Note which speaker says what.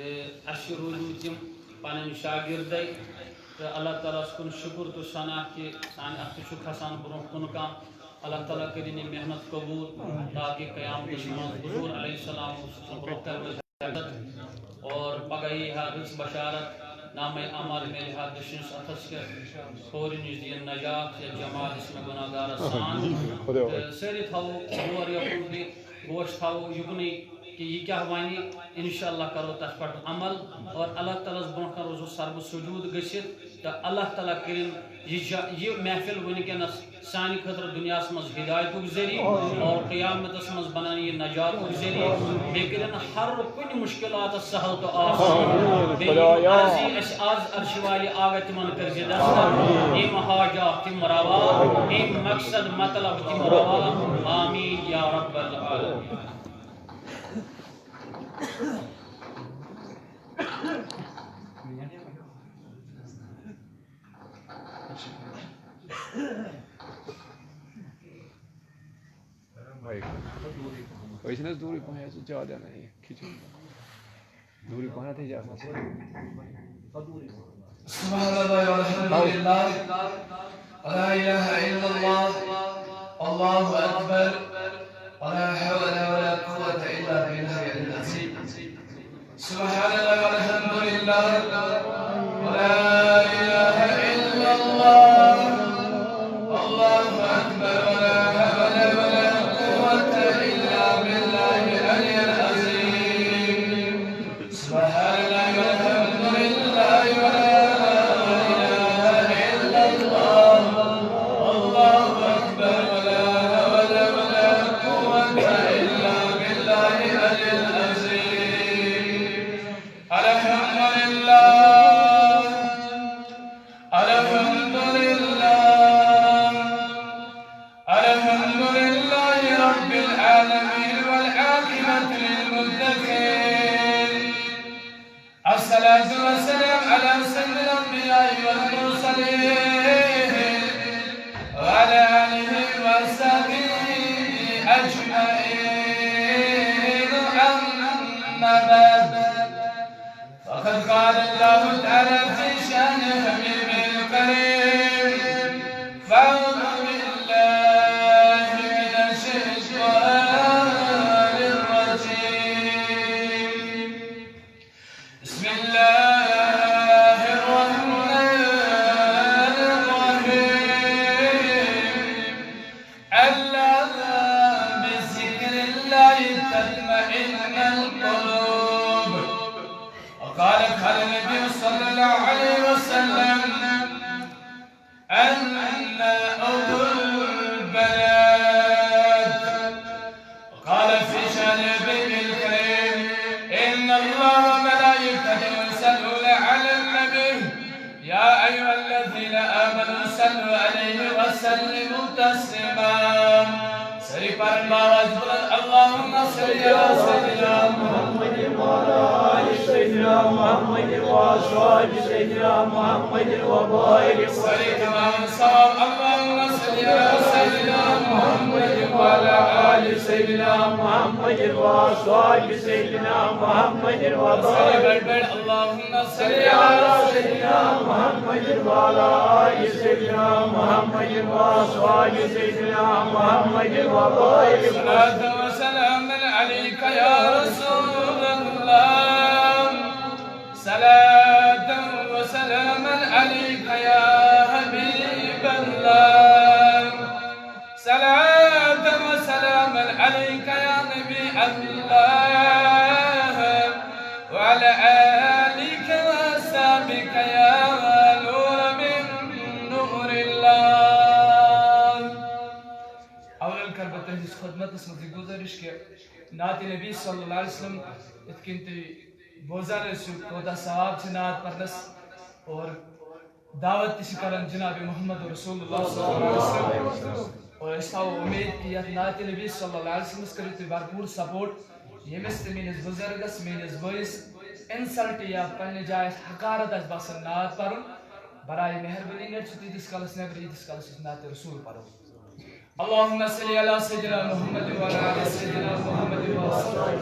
Speaker 1: Rude तम पन शागिर्द तो अल्लाह ताला कुन शुक्र तो सना कि सान खसान ब्रो कुन कम अल्लाह ताला करिन मेहनत कबूल ताकि क़यामत हुजूर अलैहिस्सलाम और पगही रिज बशारत नाम अमल मेल दशिन अथस के खोर निश दिन नजात या जमाल इसमें गुनाहगार सान सारी थो गोर यकुन गोश थो युकन कि यह क्या वानी इंशाअल्लाह करो तथ पर अमल और अल्लाह ताला ब्रो रोजो सर्व सुजूद गसित तो अल्लाह ताला करिन यह महफिल वनकस सानि खतर दुनिया मज हिदायत जरिए और क़यामत मज बनान यह नजात जरिए बे करिन हर कुन मुश्किलात सहल तो आज अर्श वाली आग तिमन कर इम हाजा तिम रवा इम मकसद मतलब तिम रवा आमीन या रब्बल आलमीन।
Speaker 2: वैसे दूरी पहुँचा तो ज़्यादा नहीं खींचो दूरी पहुँचा थे ज़्यादा
Speaker 3: सुब्हानल्लाह वल्हम्दुलिल्लाह ला इलाहा इल्लल्लाह अल्लाहु अकबर वला हौला वला कुव्वता इल्ला बिल्लाहिल अज़ीम। सुब्हानल्लाह वल्हम्दुलिल्लाह वला इलाहा इल्लल्लाह अल्लाहु अकबर वला हौला वला कुव्वता इल्ला बिल्लाहिल अलिyyil अज़ीम। सुब्हानल्लाह वल्हम्दुलिल्लाह वला الصلاة والسلام على سيد الأنبياء والمرسلين وعلى آله وصحبه أجمعين أما بعد فقد قال الله تعالى في شأن حبيبه الكريم فأعوذ بالله من الشيطان الرجيم بسم الله الرحمن الرحيم ألا بذكر الله تطمئن القلوب وقال النبي صلى الله عليه وسلم أن أولو البلد وقال في شأن نبيه الكريم إن الله وملائكته يصلون على النبي يا أيها الذين آمنوا صلوا عليه وسلموا تسليما سري فرمان اللهم صل على سيدنا محمد وعلى آل سيدنا محمد وأصحاب سيدنا محمد وبارك وسلم اللهم صل على سيدنا محمد وعلى آل سيدنا محمد وأصحاب سيدنا محمد وبارك اللهم صل على سيدنا محمد وعلى آل سيدنا محمد وأصحاب سيدنا محمد وبارك صلاة وسلام عليك يا رسول الله صلاة وسلام عليك يا حبيب الله صلاة وسلام عليك يا نبي الله وعلى آلك وأصحابك يا نور من نور الله أول الكربة هذه خدمة اسمها गुज़ारिश के नात नबी सल्लल्लाहु अलैहि वसल्लम इतकिंत बोझार कोदा साहब से नात परनस और दावत शिकरन जनाब मोहम्मद रसूलुल्लाह सल्लल्लाहु अलैहि वसल्लम और ऐसा उम्मीद कि यह नात नबी सल्लल्लाहु अलैहि वसल्लम करित भरपूर सपोर्ट यमिस मेनिस बुजुर्गस मेनिस बॉयस इंसल्ट या पन्ने जाय हकारत अस बसन नात परन बराए मेहरबानी ने छुती दिस कलस ने दिस कलस नात रसूल परो اللهم صل على سيدنا محمد وعلى آل سيدنا محمد وصحبه